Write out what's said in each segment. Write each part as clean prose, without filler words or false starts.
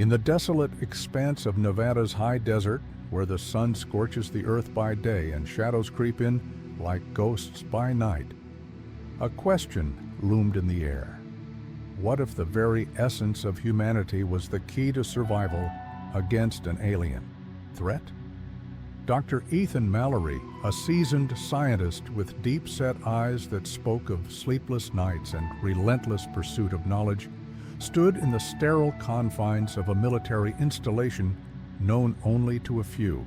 In the desolate expanse of Nevada's high desert, where the sun scorches the earth by day and shadows creep in like ghosts by night, a question loomed in the air. What if the very essence of humanity was the key to survival against an alien threat? Dr. Ethan Mallory, a seasoned scientist with deep-set eyes that spoke of sleepless nights and relentless pursuit of knowledge, stood in the sterile confines of a military installation known only to a few,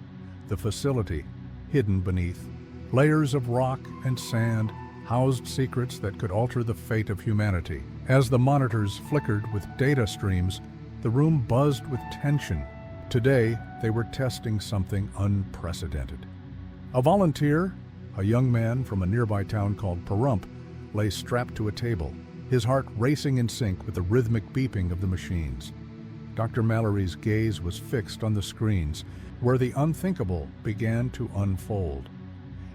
the facility, hidden beneath layers of rock and sand, housed secrets that could alter the fate of humanity. As the monitors flickered with data streams, the room buzzed with tension. Today, they were testing something unprecedented. A volunteer, a young man from a nearby town called Pahrump, lay strapped to a table, his heart racing in sync with the rhythmic beeping of the machines. Dr. Mallory's gaze was fixed on the screens, where the unthinkable began to unfold.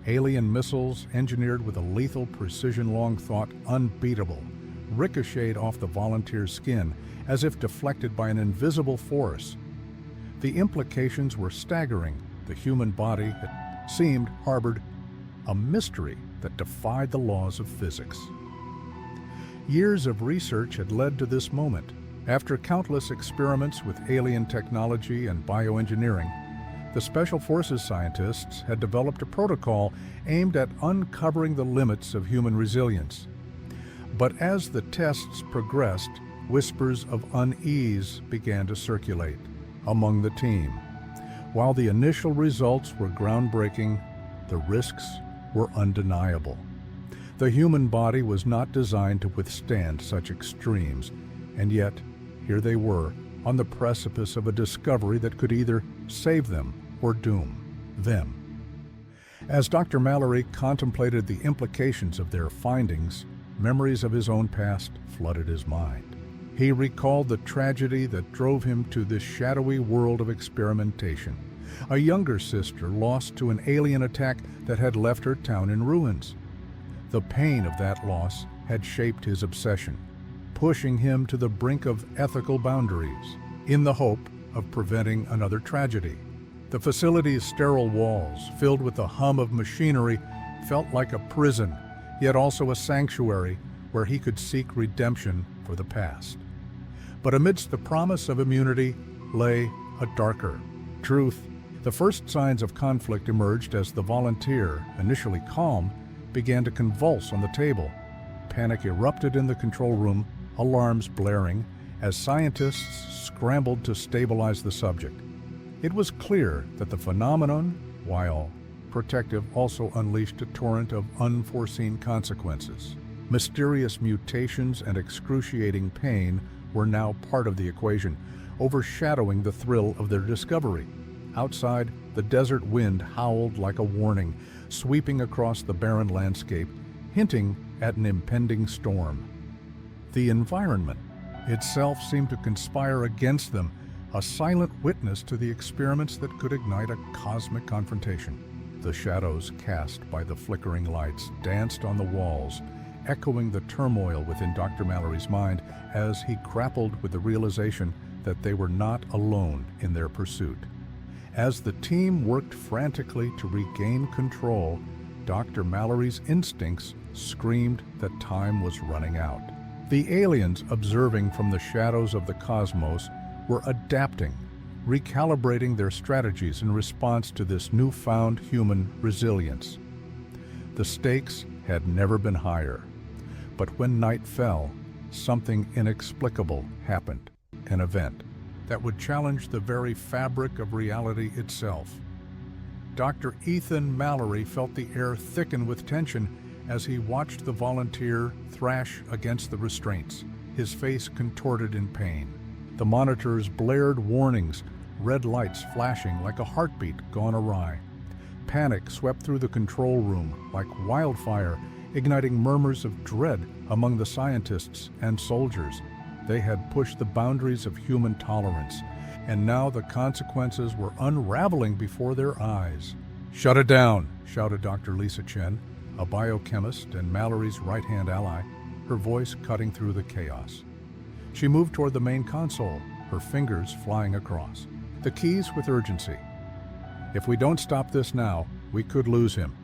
Alien missiles, engineered with a lethal precision long thought unbeatable, ricocheted off the volunteer's skin as if deflected by an invisible force. The implications were staggering. The human body, it seemed, harbored a mystery that defied the laws of physics. Years of research had led to this moment. After countless experiments with alien technology and bioengineering, the Special Forces scientists had developed a protocol aimed at uncovering the limits of human resilience. But as the tests progressed, whispers of unease began to circulate among the team. While the initial results were groundbreaking, the risks were undeniable. The human body was not designed to withstand such extremes, and yet here they were on the precipice of a discovery that could either save them or doom them. As Dr. Mallory contemplated the implications of their findings, memories of his own past flooded his mind. He recalled the tragedy that drove him to this shadowy world of experimentation. A younger sister lost to an alien attack that had left her town in ruins. The pain of that loss had shaped his obsession, pushing him to the brink of ethical boundaries, in the hope of preventing another tragedy. The facility's sterile walls, filled with the hum of machinery, felt like a prison, yet also a sanctuary where he could seek redemption for the past. But amidst the promise of immunity lay a darker truth. The first signs of conflict emerged as the volunteer, initially calm, began to convulse on the table. Panic erupted in the control room, alarms blaring, as scientists scrambled to stabilize the subject. It was clear that the phenomenon, while protective, also unleashed a torrent of unforeseen consequences. Mysterious mutations and excruciating pain were now part of the equation, overshadowing the thrill of their discovery. Outside, the desert wind howled like a warning, sweeping across the barren landscape, hinting at an impending storm. The environment itself seemed to conspire against them, a silent witness to the experiments that could ignite a cosmic confrontation. The shadows cast by the flickering lights danced on the walls, echoing the turmoil within Dr. Mallory's mind as he grappled with the realization that they were not alone in their pursuit. As the team worked frantically to regain control, Dr. Mallory's instincts screamed that time was running out. The aliens, observing from the shadows of the cosmos, were adapting, recalibrating their strategies in response to this newfound human resilience. The stakes had never been higher, but when night fell, something inexplicable happened, an event that would challenge the very fabric of reality itself. Dr. Ethan Mallory felt the air thicken with tension as he watched the volunteer thrash against the restraints, his face contorted in pain. The monitors blared warnings, red lights flashing like a heartbeat gone awry. Panic swept through the control room like wildfire, igniting murmurs of dread among the scientists and soldiers. They had pushed the boundaries of human tolerance, and now the consequences were unraveling before their eyes. "Shut it down," shouted Dr. Lisa Chen, a biochemist and Mallory's right-hand ally, her voice cutting through the chaos. She moved toward the main console, her fingers flying across. The keys with urgency. If we don't stop this now, we could lose him,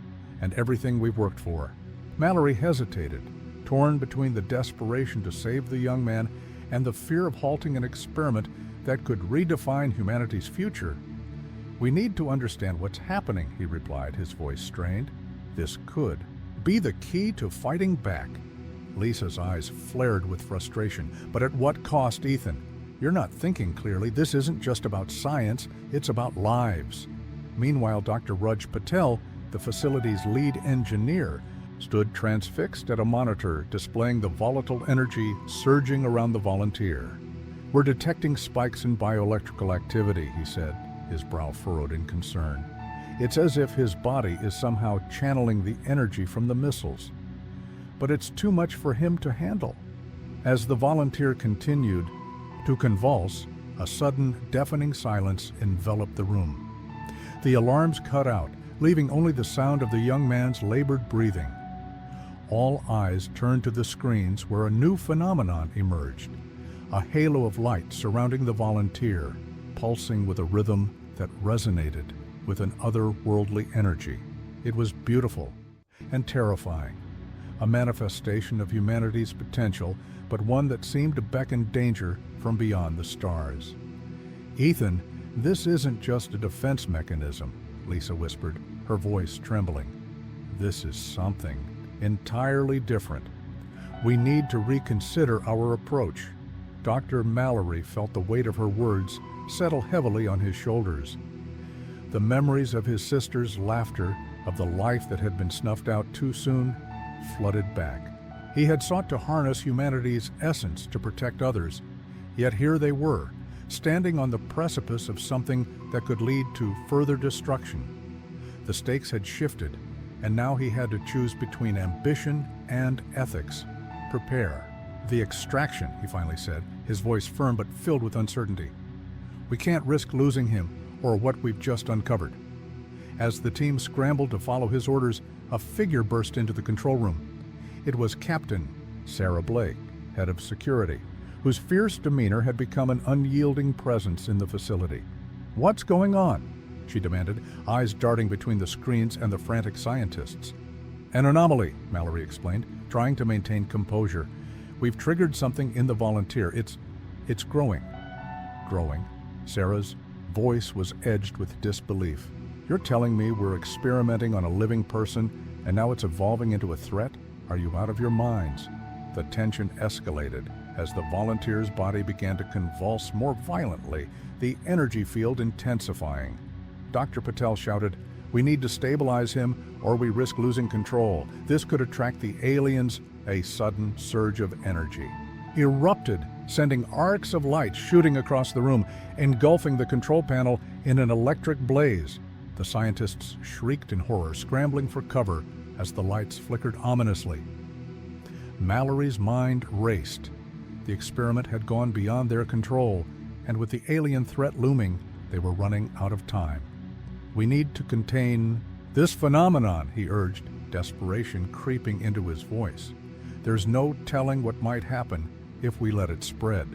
and everything we've worked for. Mallory hesitated, torn between the desperation to save the young man and the fear of halting an experiment that could redefine humanity's future. "We need to understand what's happening," he replied, his voice strained. "This could be the key to fighting back." Lisa's eyes flared with frustration. "But at what cost, Ethan? You're not thinking clearly. This isn't just about science, it's about lives." Meanwhile, Dr. Raj Patel, the facility's lead engineer, stood transfixed at a monitor displaying the volatile energy surging around the volunteer. "We're detecting spikes in bioelectrical activity," he said, his brow furrowed in concern. "It's as if his body is somehow channeling the energy from the missiles. But it's too much for him to handle." As the volunteer continued to convulse, a sudden, deafening silence enveloped the room. The alarms cut out, leaving only the sound of the young man's labored breathing. All eyes turned to the screens where a new phenomenon emerged, a halo of light surrounding the volunteer, pulsing with a rhythm that resonated with an otherworldly energy. It was beautiful and terrifying, a manifestation of humanity's potential, but one that seemed to beckon danger from beyond the stars. "Ethan, this isn't just a defense mechanism," Lisa whispered, her voice trembling. "This is something entirely different. We need to reconsider our approach." Dr. Mallory felt the weight of her words settle heavily on his shoulders. The memories of his sister's laughter, of the life that had been snuffed out too soon, flooded back. He had sought to harness humanity's essence to protect others, yet here they were, standing on the precipice of something that could lead to further destruction. The stakes had shifted, and now he had to choose between ambition and ethics. "Prepare. The extraction," he finally said, his voice firm but filled with uncertainty. "We can't risk losing him or what we've just uncovered." As the team scrambled to follow his orders, a figure burst into the control room. It was Captain Sarah Blake, head of security, whose fierce demeanor had become an unyielding presence in the facility. "What's going on?" she demanded, eyes darting between the screens and the frantic scientists. "An anomaly," Mallory explained, trying to maintain composure. "We've triggered something in the volunteer. It's growing." "Growing?" Sarah's voice was edged with disbelief. "You're telling me we're experimenting on a living person and now it's evolving into a threat? Are you out of your minds?" The tension escalated as the volunteer's body began to convulse more violently, the energy field intensifying. Dr. Patel shouted, "We need to stabilize him or we risk losing control. This could attract the aliens." A sudden surge of energy erupted, sending arcs of light shooting across the room, engulfing the control panel in an electric blaze. The scientists shrieked in horror, scrambling for cover as the lights flickered ominously. Mallory's mind raced. The experiment had gone beyond their control, and with the alien threat looming, they were running out of time. "We need to contain this phenomenon," he urged, desperation creeping into his voice. "There's no telling what might happen if we let it spread."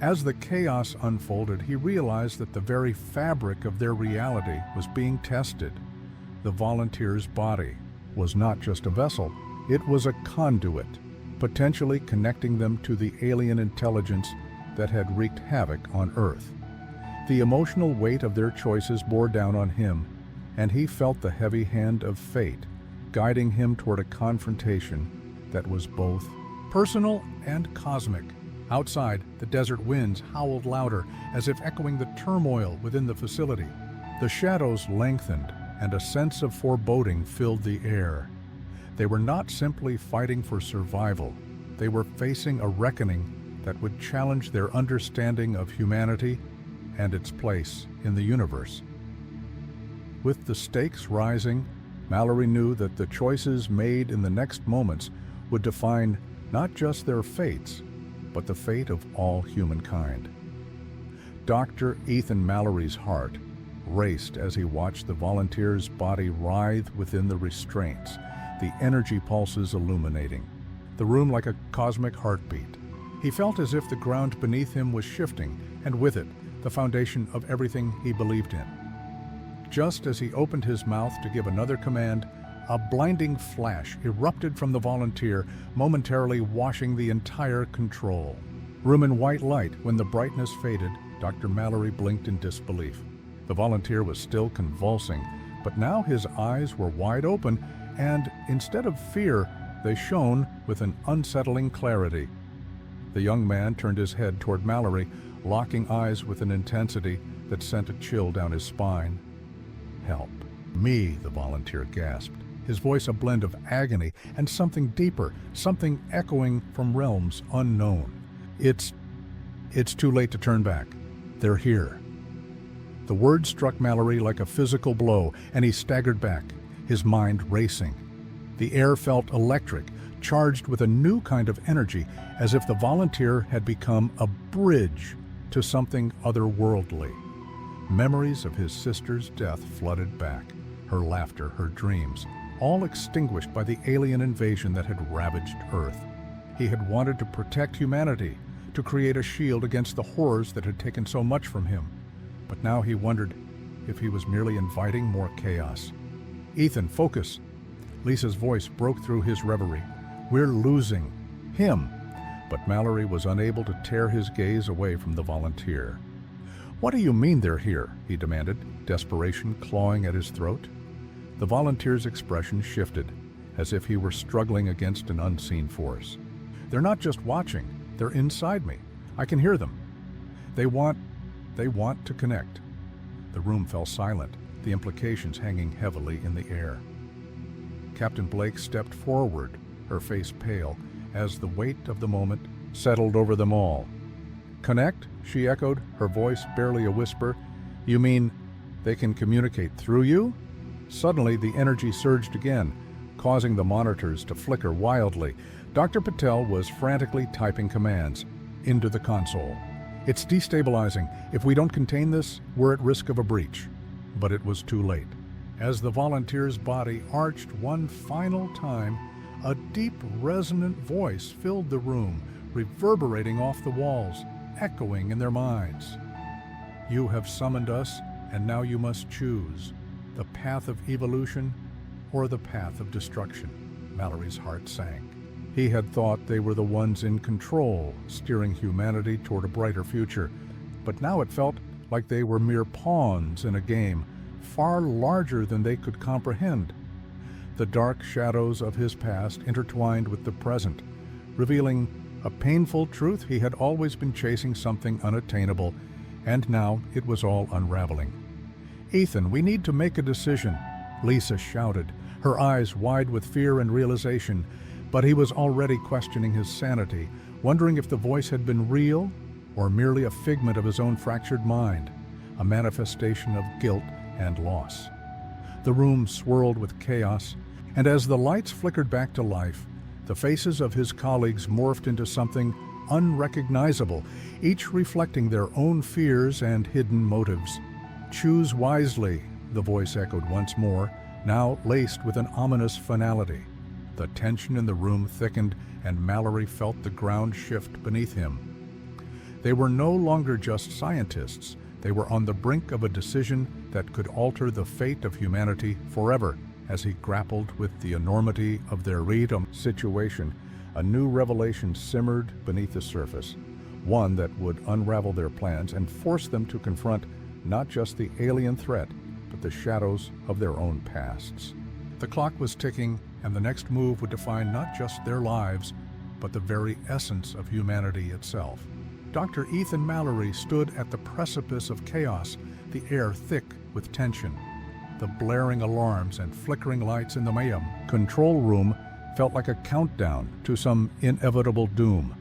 As the chaos unfolded, he realized that the very fabric of their reality was being tested. The volunteer's body was not just a vessel, it was a conduit, potentially connecting them to the alien intelligence that had wreaked havoc on Earth. The emotional weight of their choices bore down on him, and he felt the heavy hand of fate guiding him toward a confrontation that was both personal and cosmic. Outside, the desert winds howled louder, as if echoing the turmoil within the facility. The shadows lengthened, and a sense of foreboding filled the air. They were not simply fighting for survival, they were facing a reckoning that would challenge their understanding of humanity and its place in the universe. With the stakes rising, Mallory knew that the choices made in the next moments would define not just their fates, but the fate of all humankind. Dr. Ethan Mallory's heart raced as he watched the volunteer's body writhe within the restraints, the energy pulses illuminating the room like a cosmic heartbeat. He felt as if the ground beneath him was shifting, and with it, the foundation of everything he believed in. Just as he opened his mouth to give another command, a blinding flash erupted from the volunteer, momentarily washing the entire control. Room in white light. When the brightness faded, Dr. Mallory blinked in disbelief. The volunteer was still convulsing, but now his eyes were wide open, and instead of fear, they shone with an unsettling clarity. The young man turned his head toward Mallory, locking eyes with an intensity that sent a chill down his spine. "Help me," the volunteer gasped, his voice a blend of agony and something deeper, something echoing from realms unknown. It's too late to turn back. They're here." The word struck Mallory like a physical blow, and he staggered back, his mind racing. The air felt electric, charged with a new kind of energy, as if the volunteer had become a bridge to something otherworldly. Memories of his sister's death flooded back, her laughter, her dreams, all extinguished by the alien invasion that had ravaged Earth. He had wanted to protect humanity, to create a shield against the horrors that had taken so much from him. But now he wondered if he was merely inviting more chaos. "Ethan, focus!" Lisa's voice broke through his reverie. "We're losing him." But Mallory was unable to tear his gaze away from the volunteer. "What do you mean they're here?" he demanded, desperation clawing at his throat. The volunteer's expression shifted, as if he were struggling against an unseen force. "They're not just watching, they're inside me. I can hear them. They want to connect." The room fell silent, the implications hanging heavily in the air. Captain Blake stepped forward, her face pale, as the weight of the moment settled over them all. "Connect?" she echoed, her voice barely a whisper. "You mean they can communicate through you?" Suddenly, the energy surged again, causing the monitors to flicker wildly. Dr. Patel was frantically typing commands into the console. "It's destabilizing. If we don't contain this, we're at risk of a breach." But it was too late. As the volunteer's body arched one final time, a deep, resonant voice filled the room, reverberating off the walls, echoing in their minds. "You have summoned us, and now you must choose the path of evolution or the path of destruction." Mallory's heart sank. He had thought they were the ones in control, steering humanity toward a brighter future, but now it felt like they were mere pawns in a game, far larger than they could comprehend. The dark shadows of his past intertwined with the present, revealing a painful truth. He had always been chasing something unattainable, and now it was all unraveling. "Ethan, we need to make a decision," Lisa shouted, her eyes wide with fear and realization, but he was already questioning his sanity, wondering if the voice had been real or merely a figment of his own fractured mind, a manifestation of guilt and loss. The room swirled with chaos, and as the lights flickered back to life, the faces of his colleagues morphed into something unrecognizable, each reflecting their own fears and hidden motives. "Choose wisely," the voice echoed once more, now laced with an ominous finality. The tension in the room thickened, and Mallory felt the ground shift beneath him. They were no longer just scientists. They were on the brink of a decision that could alter the fate of humanity forever. As he grappled with the enormity of their situation, a new revelation simmered beneath the surface, one that would unravel their plans and force them to confront not just the alien threat, but the shadows of their own pasts. The clock was ticking, and the next move would define not just their lives, but the very essence of humanity itself. Dr. Ethan Mallory stood at the precipice of chaos, the air thick with tension. The blaring alarms and flickering lights in the mayhem control room felt like a countdown to some inevitable doom.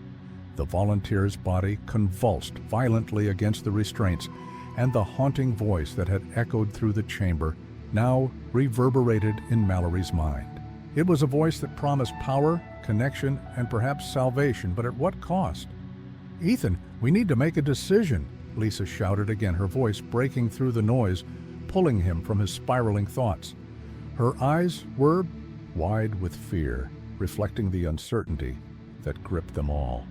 The volunteer's body convulsed violently against the restraints, and the haunting voice that had echoed through the chamber now reverberated in Mallory's mind. It was a voice that promised power, connection, and perhaps salvation, but at what cost? "Ethan, we need to make a decision," Lisa shouted again, her voice breaking through the noise, pulling him from his spiraling thoughts. Her eyes were wide with fear, reflecting the uncertainty that gripped them all.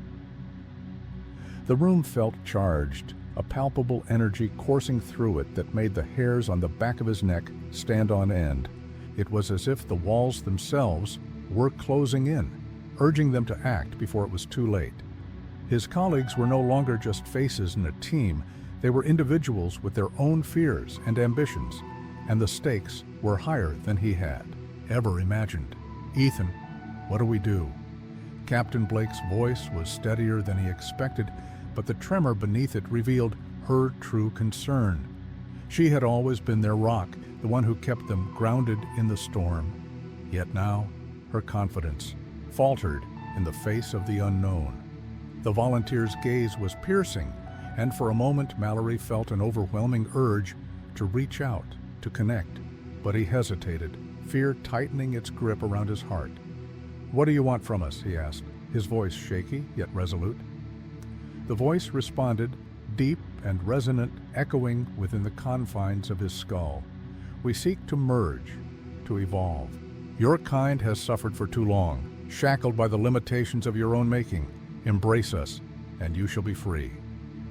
The room felt charged, a palpable energy coursing through it that made the hairs on the back of his neck stand on end. It was as if the walls themselves were closing in, urging them to act before it was too late. His colleagues were no longer just faces in a team, they were individuals with their own fears and ambitions, and the stakes were higher than he had ever imagined. "Ethan, what do we do?" Captain Blake's voice was steadier than he expected, but the tremor beneath it revealed her true concern. She had always been their rock, the one who kept them grounded in the storm. Yet now, her confidence faltered in the face of the unknown. The volunteer's gaze was piercing, and for a moment Mallory felt an overwhelming urge to reach out, to connect. But he hesitated, fear tightening its grip around his heart. "What do you want from us?" he asked, his voice shaky yet resolute. The voice responded, deep and resonant, echoing within the confines of his skull. "We seek to merge, to evolve. Your kind has suffered for too long, shackled by the limitations of your own making. Embrace us, and you shall be free."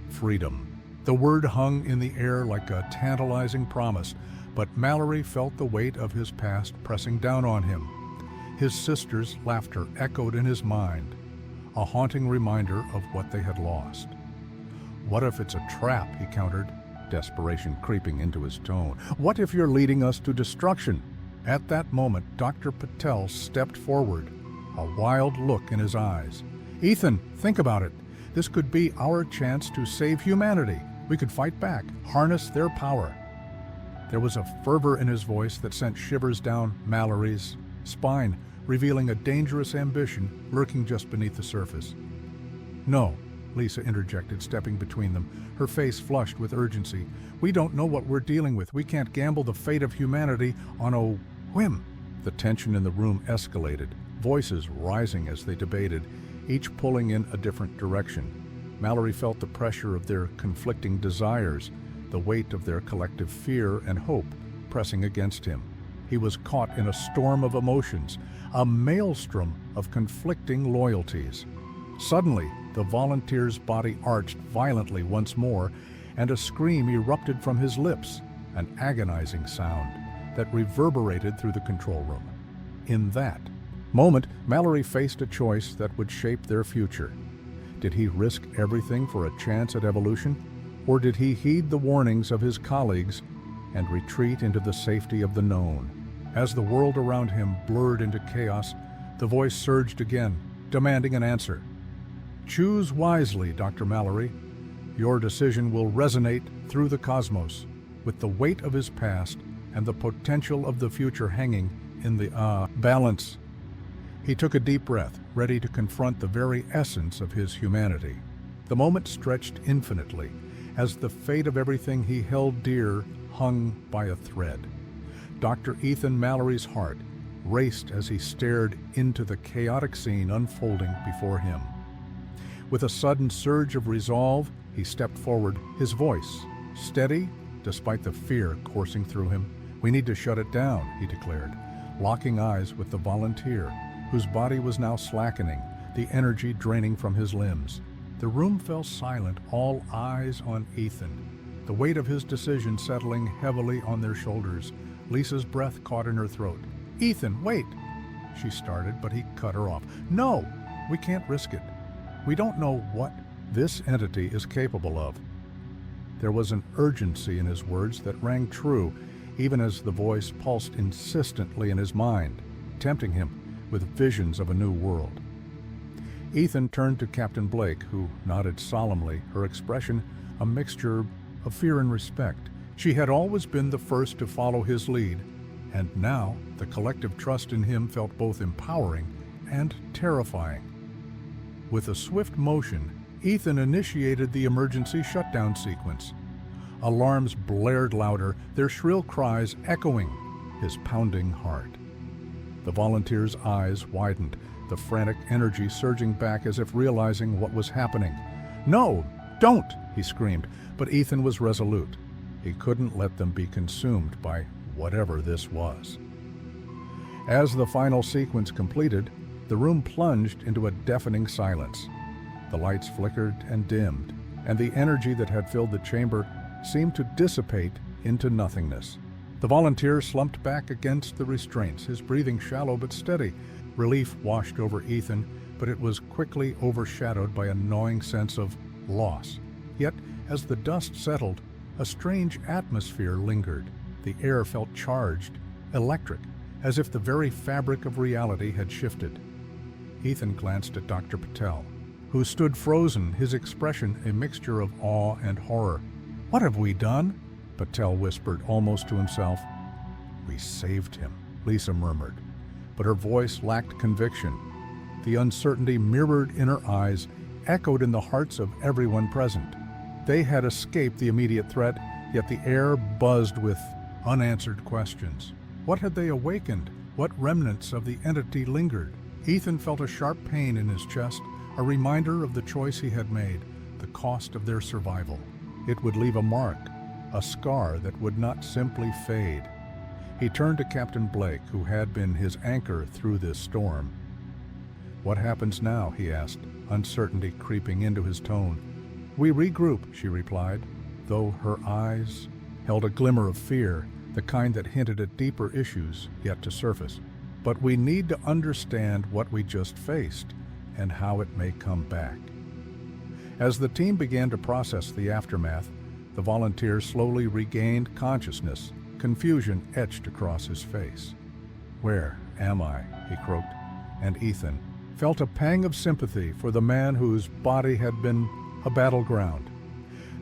Freedom. The word hung in the air like a tantalizing promise, but Mallory felt the weight of his past pressing down on him. His sister's laughter echoed in his mind, a haunting reminder of what they had lost. "What if it's a trap?" he countered, desperation creeping into his tone. "What if you're leading us to destruction?" At that moment, Dr. Patel stepped forward, a wild look in his eyes. "Ethan, think about it. This could be our chance to save humanity. We could fight back, harness their power." There was a fervor in his voice that sent shivers down Mallory's spine, revealing a dangerous ambition lurking just beneath the surface. "No," Lisa interjected, stepping between them, her face flushed with urgency. "We don't know what we're dealing with. We can't gamble the fate of humanity on a whim." The tension in the room escalated, voices rising as they debated, each pulling in a different direction. Mallory felt the pressure of their conflicting desires, the weight of their collective fear and hope pressing against him. He was caught in a storm of emotions, a maelstrom of conflicting loyalties. Suddenly, the volunteer's body arched violently once more, and a scream erupted from his lips, an agonizing sound that reverberated through the control room. In that moment, Mallory faced a choice that would shape their future. Did he risk everything for a chance at evolution, or did he heed the warnings of his colleagues and retreat into the safety of the known? As the world around him blurred into chaos, the voice surged again, demanding an answer. "Choose wisely, Dr. Mallory. Your decision will resonate through the cosmos, with the weight of his past and the potential of the future hanging in the balance." He took a deep breath, ready to confront the very essence of his humanity. The moment stretched infinitely, as the fate of everything he held dear hung by a thread. Dr. Ethan Mallory's heart raced as he stared into the chaotic scene unfolding before him. With a sudden surge of resolve, he stepped forward, his voice steady despite the fear coursing through him. "We need to shut it down," he declared, locking eyes with the volunteer, whose body was now slackening, the energy draining from his limbs. The room fell silent, all eyes on Ethan, the weight of his decision settling heavily on their shoulders. Lisa's breath caught in her throat. "Ethan, wait!" she started, but he cut her off. "No, we can't risk it. We don't know what this entity is capable of." There was an urgency in his words that rang true, even as the voice pulsed insistently in his mind, tempting him with visions of a new world. Ethan turned to Captain Blake, who nodded solemnly, her expression a mixture of fear and respect. She had always been the first to follow his lead, and now the collective trust in him felt both empowering and terrifying. With a swift motion, Ethan initiated the emergency shutdown sequence. Alarms blared louder, their shrill cries echoing his pounding heart. The volunteer's eyes widened, the frantic energy surging back as if realizing what was happening. "No, don't!" he screamed, but Ethan was resolute. He couldn't let them be consumed by whatever this was. As the final sequence completed, the room plunged into a deafening silence. The lights flickered and dimmed, and the energy that had filled the chamber seemed to dissipate into nothingness. The volunteer slumped back against the restraints, his breathing shallow but steady. Relief washed over Ethan, but it was quickly overshadowed by a gnawing sense of loss. Yet, as the dust settled, a strange atmosphere lingered. The air felt charged, electric, as if the very fabric of reality had shifted. Ethan glanced at Dr. Patel, who stood frozen, his expression a mixture of awe and horror. "What have we done?" Patel whispered, almost to himself. "We saved him," Lisa murmured, but her voice lacked conviction. The uncertainty mirrored in her eyes echoed in the hearts of everyone present. They had escaped the immediate threat, yet the air buzzed with unanswered questions. What had they awakened? What remnants of the entity lingered? Ethan felt a sharp pain in his chest, a reminder of the choice he had made, the cost of their survival. It would leave a mark, a scar that would not simply fade. He turned to Captain Blake, who had been his anchor through this storm. "What happens now?" he asked, uncertainty creeping into his tone. "We regroup," she replied, though her eyes held a glimmer of fear, the kind that hinted at deeper issues yet to surface. "But we need to understand what we just faced and how it may come back." As the team began to process the aftermath, the volunteer slowly regained consciousness. Confusion etched across his face. "Where am I?" he croaked, and Ethan felt a pang of sympathy for the man whose body had been a battleground.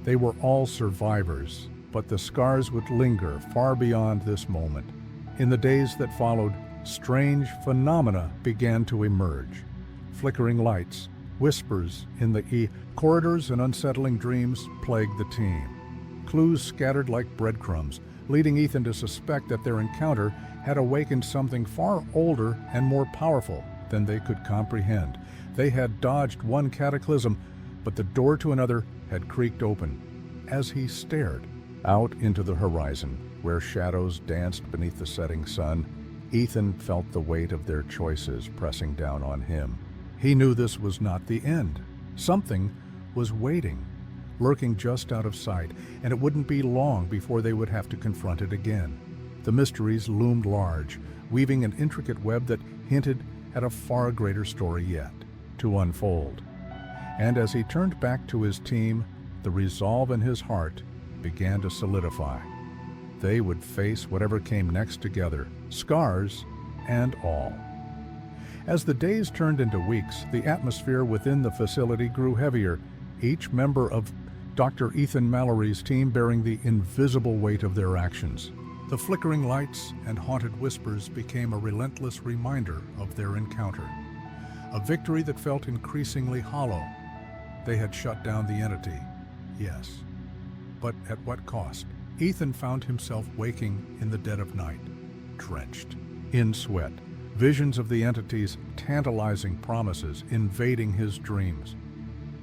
They were all survivors, but the scars would linger far beyond this moment. In the days that followed, strange phenomena began to emerge. Flickering lights, whispers in the corridors, and unsettling dreams plagued the team. Clues scattered like breadcrumbs, leading Ethan to suspect that their encounter had awakened something far older and more powerful than they could comprehend. They had dodged one cataclysm, but the door to another had creaked open. As he stared out into the horizon, where shadows danced beneath the setting sun, Ethan felt the weight of their choices pressing down on him. He knew this was not the end. Something was waiting, lurking just out of sight, and it wouldn't be long before they would have to confront it again. The mysteries loomed large, weaving an intricate web that hinted at a far greater story yet to unfold. And as he turned back to his team, the resolve in his heart began to solidify. They would face whatever came next together, scars and all. As the days turned into weeks, the atmosphere within the facility grew heavier, each member of Dr. Ethan Mallory's team bearing the invisible weight of their actions. The flickering lights and haunted whispers became a relentless reminder of their encounter. A victory that felt increasingly hollow. They had shut down the entity, yes. But at what cost? Ethan found himself waking in the dead of night, drenched in sweat, visions of the entity's tantalizing promises invading his dreams.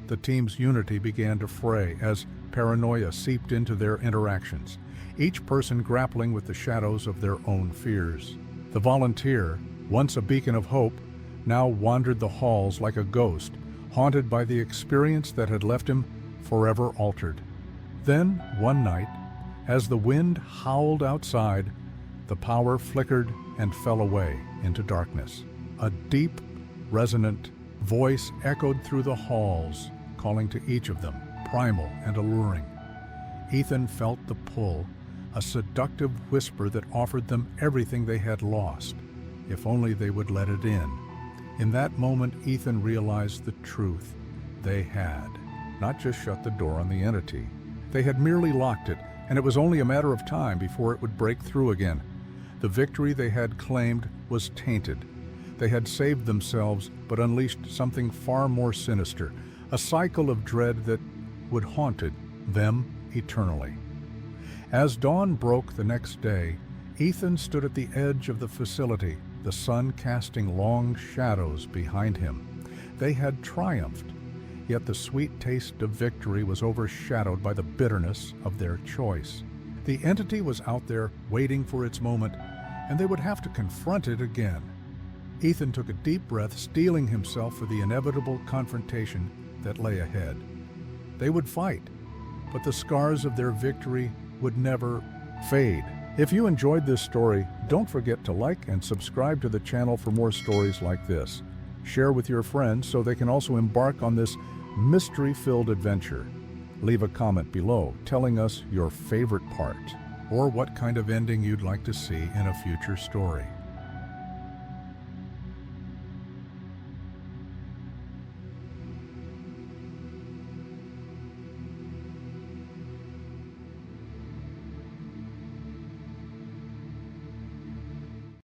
The team's unity began to fray as paranoia seeped into their interactions, each person grappling with the shadows of their own fears. The volunteer, once a beacon of hope, now wandered the halls like a ghost, haunted by the experience that had left him forever altered. Then, one night, as the wind howled outside, the power flickered and fell away into darkness. A deep, resonant voice echoed through the halls, calling to each of them, primal and alluring. Ethan felt the pull, a seductive whisper that offered them everything they had lost, if only they would let it in. In that moment, Ethan realized the truth. They had not just shut the door on the entity. They had merely locked it, and it was only a matter of time before it would break through again. The victory they had claimed was tainted. They had saved themselves, but unleashed something far more sinister, a cycle of dread that would haunt them eternally. As dawn broke the next day, Ethan stood at the edge of the facility, the sun casting long shadows behind him. They had triumphed, yet the sweet taste of victory was overshadowed by the bitterness of their choice. The entity was out there waiting for its moment, and they would have to confront it again. Ethan took a deep breath, steeling himself for the inevitable confrontation, that lay ahead. They would fight, but the scars of their victory would never fade. If you enjoyed this story, don't forget to like and subscribe to the channel for more stories like this. Share with your friends so they can also embark on this mystery-filled adventure. Leave a comment below telling us your favorite part or what kind of ending you'd like to see in a future story.